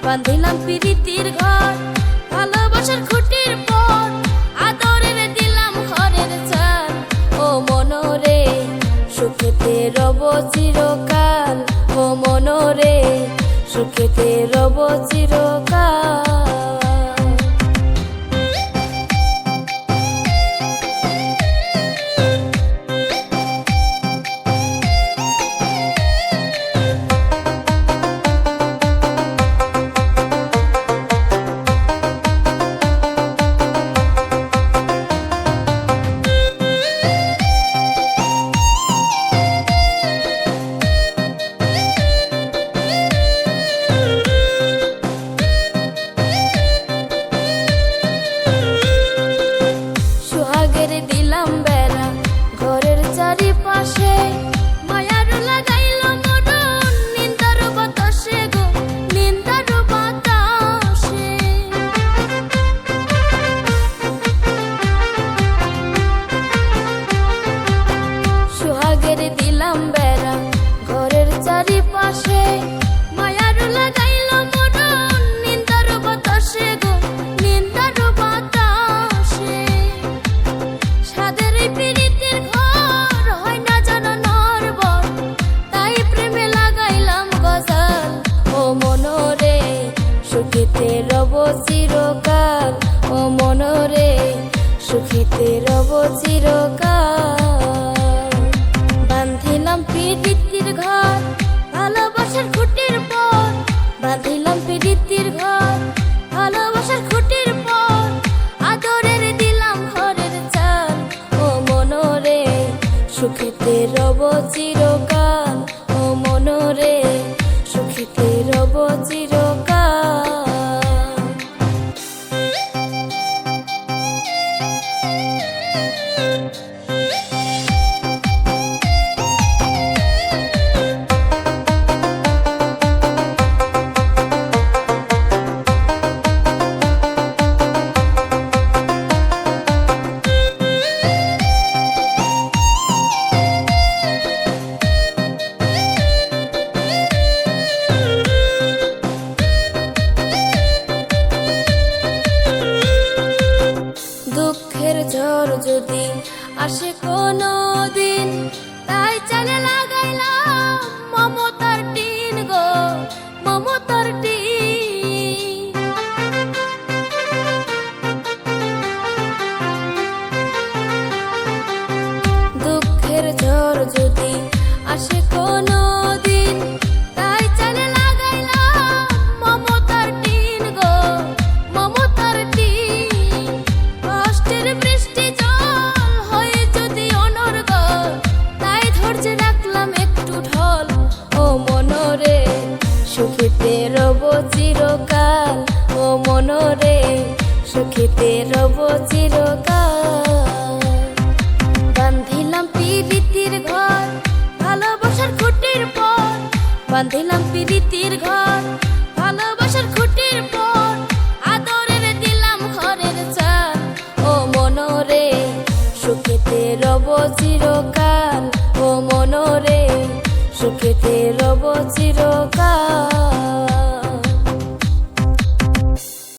বাঁধিলাম প্রীতির ঘর, ভালোবাসার খুঁটির পর আদরের দিলাম ঘরের চাল। ও মনরে সুখেতে রব চিরকাল, ও মনরে সুখেতে রব চিরকাল। দিলাম বেড়া ঘরের চারিপাশে, মায়ার লাগাইল মরণ নিন্দার বাতাসে গো, নিন্দার বাতাসে। সোহাগের দিলাম বেড়া ঘরের চারিপাশে, মায়ার লাগাইল মরণ নিন্দার বাতাসে গো, নিন্দার বাতাসে। সাদের প্রীতির ঘর হয় না জানা নরবর, তাই প্রেমে লাগাইলাম গজল। ও মনরে সুখেতে রব চিরকাল, ও মনরে সুখেতে রব চিরকাল। বাঁধিলাম প্রীতির ঘর, ভালোবাসার খুঁটির পর, বাঁধিলাম প্রীতির ঘর, ভালোবাসার খুঁটির পর আদরের দিলাম ঘরের চাল। ও মনরে সুখেতে রব চিরকাল, ও মনরে সুখেতে রব চিরকাল। দুঃখের ঝড় যদি আসে কোনো দিন, তাই চালে লাগাইলাম মমতার টিন গো, মমতার টিন। দুঃখের ঝড় যদি আসে কোনো দিন, তাই চালে লাগাইলাম মমতার টিন গো, মমতার টিন। কষ্টের বৃষ্টি জল হয়ে যদি অনর্গল, তাই ধৈর্যে রাখলাম একটু ঢল। ও মনরে সুখেতে রব চিরকাল, ও মনরে সুখেতে রব চিরকাল। বাঁধিলাম প্রীতির ঘর, ভালোবাসার খুঁটির পর, বাঁধিলাম প্রীতির ঘর, ভালোবাসার খুঁটির পর আদরের দিলাম ঘরের চাল। ও মনরে সুখেতে রব চিরকাল, ও মনরে সুখেতে রব চিরকাল।